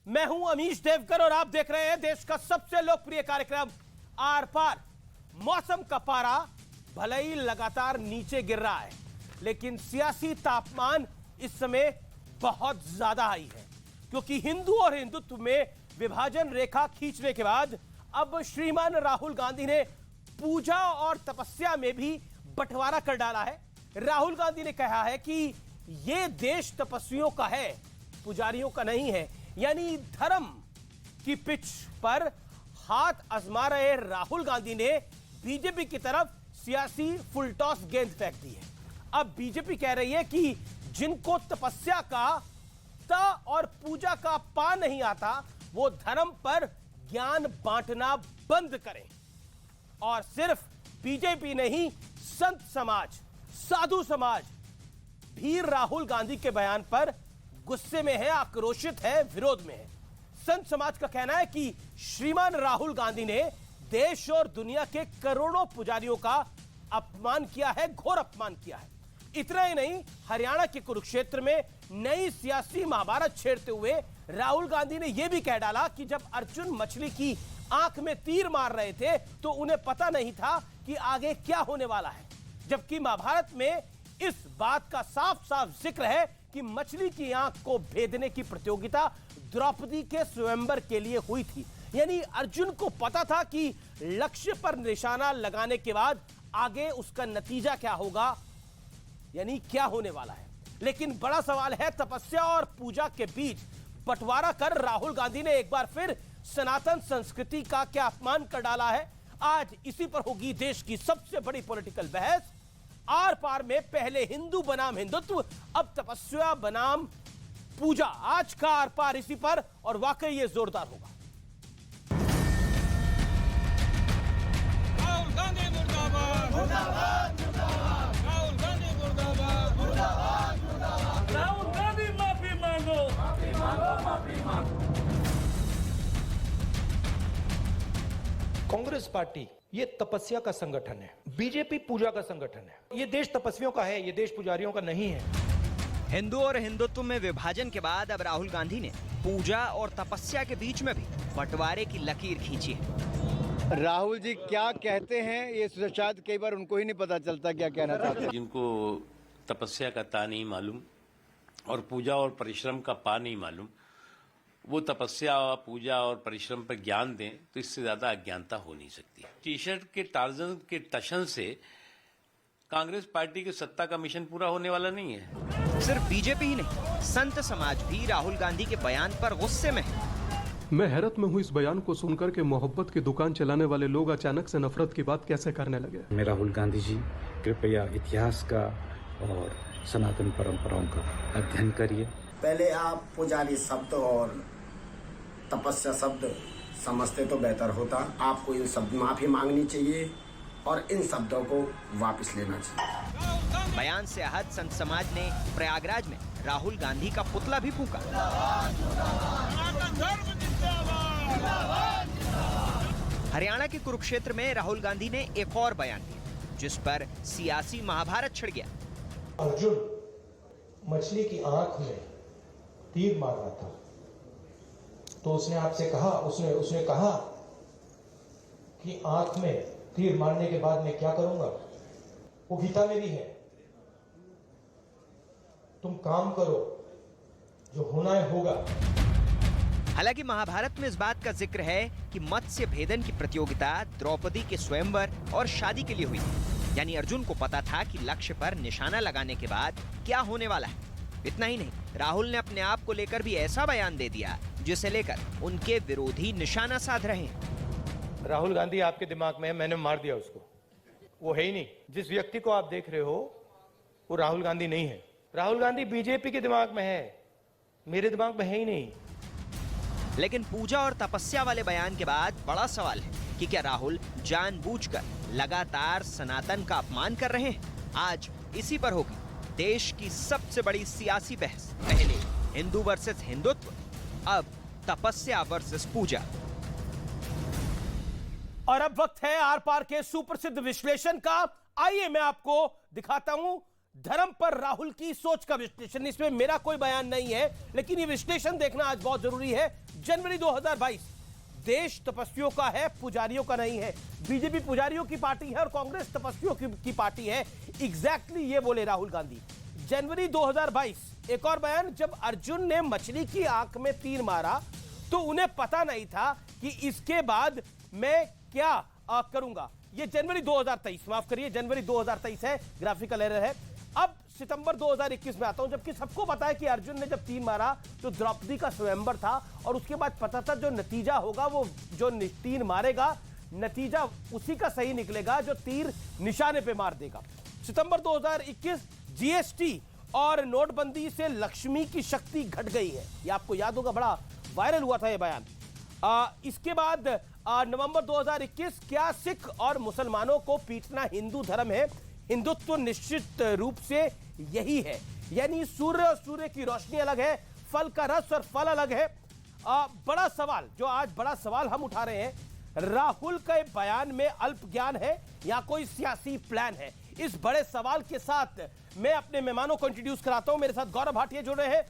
मैं हूं अमीश देवकर और आप देख रहे हैं देश का सबसे लोकप्रिय कार्यक्रम आर पार। मौसम का पारा भले ही लगातार नीचे गिर रहा है, लेकिन सियासी तापमान इस समय बहुत ज्यादा हाई है, क्योंकि हिंदू और हिंदुत्व में विभाजन रेखा खींचने के बाद अब श्रीमान राहुल गांधी ने पूजा और तपस्या में भी बंटवारा कर डाला है। राहुल गांधी ने कहा है कि यह देश तपस्वियों का है, पुजारियों का नहीं है। यानी धर्म की पिच पर हाथ आजमा रहे राहुल गांधी ने बीजेपी की तरफ सियासी फुल टॉस गेंद फेंक दी है। अब बीजेपी कह रही है कि जिनको तपस्या का ता और पूजा का पा नहीं आता, वो धर्म पर ज्ञान बांटना बंद करें। और सिर्फ बीजेपी नहीं, संत समाज, साधु समाज भी राहुल गांधी के बयान पर गुस्से में है, आक्रोशित है, विरोध में है। संत समाज का कहना है कि श्रीमान राहुल गांधी ने देश और दुनिया के करोड़ों पुजारियों का अपमान किया है, घोर अपमान किया है। इतना ही नहीं, हरियाणा के कुरुक्षेत्र में नई सियासी महाभारत छेड़ते हुए राहुल गांधी ने यह भी कह डाला कि जब अर्जुन मछली की आंख में तीर मार रहे थे तो उन्हें पता नहीं था कि आगे क्या होने वाला है। जबकि महाभारत में इस बात का साफ साफ जिक्र है कि मछली की आंख को भेदने की प्रतियोगिता द्रौपदी के स्वयंवर के लिए हुई थी। यानी अर्जुन को पता था कि लक्ष्य पर निशाना लगाने के बाद आगे उसका नतीजा क्या होगा, यानी क्या होने वाला है। लेकिन बड़ा सवाल है, तपस्या और पूजा के बीच बंटवारा कर राहुल गांधी ने एक बार फिर सनातन संस्कृति का क्या अपमान कर डाला है। आज इसी पर होगी देश की सबसे बड़ी पॉलिटिकल बहस। आर पार में पहले हिंदू बनाम हिंदुत्व, अब तपस्या बनाम पूजा। आज का आर पार इसी पर, और वाकई ये जोरदार होगा। राहुल गांधी मुर्दाबाद, मुर्दाबाद, मुर्दाबाद। राहुल गांधी मुर्दाबाद, मुर्दाबाद, मुर्दाबाद। राहुल गांधी माफी मांगो, माफी मांगो, माफी मांगो। कांग्रेस पार्टी ये तपस्या का संगठन है, बीजेपी पूजा का संगठन है। ये देश तपस्वियों का है, ये देश पुजारियों का नहीं है। हिंदू और हिंदुत्व में विभाजन के बाद अब राहुल गांधी ने पूजा और तपस्या के बीच में भी बंटवारे की लकीर खींची है। राहुल जी क्या कहते हैं ये शायद कई बार उनको ही नहीं पता चलता क्या कहना चाहते हैं। जिनको तपस्या का ता नहीं मालूम और पूजा और परिश्रम का पा नहीं मालूम, वो तपस्या, पूजा और परिश्रम पर ज्ञान दें तो इससे ज्यादा अज्ञानता हो नहीं सकती। टी शर्ट के टार्जन के टशन से कांग्रेस पार्टी के सत्ता का मिशन पूरा होने वाला नहीं है। सिर्फ बीजेपी ही नहीं, संत समाज भी राहुल गांधी के बयान पर गुस्से में है। मैं हैरत में हूँ इस बयान को सुनकर के मोहब्बत की दुकान चलाने वाले लोग अचानक से नफरत की बात कैसे करने लगे। मैं राहुल गांधी जी, कृपया इतिहास का और सनातन परंपराओं का अध्ययन करिए। पहले आप पुजारी शब्द और तपस्या शब्द समझते तो बेहतर होता। आपको इन शब्द माफी मांगनी चाहिए और इन शब्दों को वापस लेना चाहिए। बयान से आहत संत समाज ने प्रयागराज में राहुल गांधी का पुतला भी फूंका। हरियाणा के कुरुक्षेत्र में राहुल गांधी ने एक और बयान दिया, जिस पर सियासी महाभारत छिड़ गया। अर्जुन मछली की आंख में तीर मार रहा था तो उसने आपसे कहा, उसने कहा कि आंख में तीर मारने के बाद मैं क्या करूंगा, वो गीता में भी है। तुम काम करो, जो होना है होगा। हालांकि महाभारत में इस बात का जिक्र है कि मत्स्य भेदन की प्रतियोगिता द्रौपदी के स्वयंवर और शादी के लिए हुई थी। यानी अर्जुन को पता था कि लक्ष्य पर निशाना लगाने के बाद क्या होने वाला है। इतना ही नहीं, राहुल ने अपने आप को लेकर भी ऐसा बयान दे दिया जिसे लेकर उनके विरोधी निशाना साध रहे हैं। राहुल गांधी आपके दिमाग में है, मैंने मार दिया उसको, वो है ही नहीं। जिस व्यक्ति को आप देख रहे हो वो राहुल गांधी नहीं है। राहुल गांधी बीजेपी के दिमाग में है, मेरे दिमाग में है ही नहीं। लेकिन पूजा और तपस्या वाले बयान के बाद बड़ा सवाल है कि क्या राहुल जानबूझकर लगातार सनातन का अपमान कर रहे हैं। आज इसी पर होगी देश की सबसे बड़ी सियासी बहस। पहले हिंदू वर्सेस हिंदुत्व, अब तपस्या वर्सेस पूजा। और अब वक्त है आर पार के सुप्रसिद्ध विश्लेषण का। आइए मैं आपको दिखाता हूं धर्म पर राहुल की सोच का विश्लेषण। इसमें मेरा कोई बयान नहीं है, लेकिन ये विश्लेषण देखना आज बहुत जरूरी है। जनवरी 2022 देश तपस्वियों का है, पुजारियों का नहीं है। बीजेपी पुजारियों की पार्टी है और कांग्रेस तपस्वियों की पार्टी है। एग्जैक्टली ये बोले राहुल गांधी। जनवरी 2022 एक और बयान, जब अर्जुन ने मछली की आंख में तीर मारा तो उन्हें पता नहीं था कि इसके बाद मैं क्या करूंगा। ये जनवरी 2023, माफ करिए, जनवरी 2023 है, ग्राफिकल एरर है। अब सितंबर 2021 में आता हूं, जबकि सबको पता है कि अर्जुन ने जब तीर मारा तो द्रौपदी का स्वयंवर था और उसके बाद पता था जो नतीजा होगा, वो जो तीर मारेगा नतीजा उसी का सही निकलेगा जो तीर निशाने पे मार देगा। सितंबर 2021 जीएसटी और नोटबंदी से लक्ष्मी की शक्ति घट गई है, ये आपको याद होगा, बड़ा वायरल हुआ था ये बयान। इसके बाद नवंबर 2021, क्या सिख और मुसलमानों को पीटना हिंदू धर्म है? हिंदुत्व निश्चित रूप से यही है, यानी सूर्य और सूर्य की रोशनी अलग है, फल का रस और फल अलग है। बड़ा सवाल, जो आज बड़ा सवाल हम उठा रहे हैं, राहुल के बयान में अल्प ज्ञान है या कोई सियासी प्लान है? इस बड़े सवाल के साथ मैं अपने मेहमानों को इंट्रोड्यूस कराता हूं। मेरे साथ गौरव भाटिया जुड़ रहे हैं।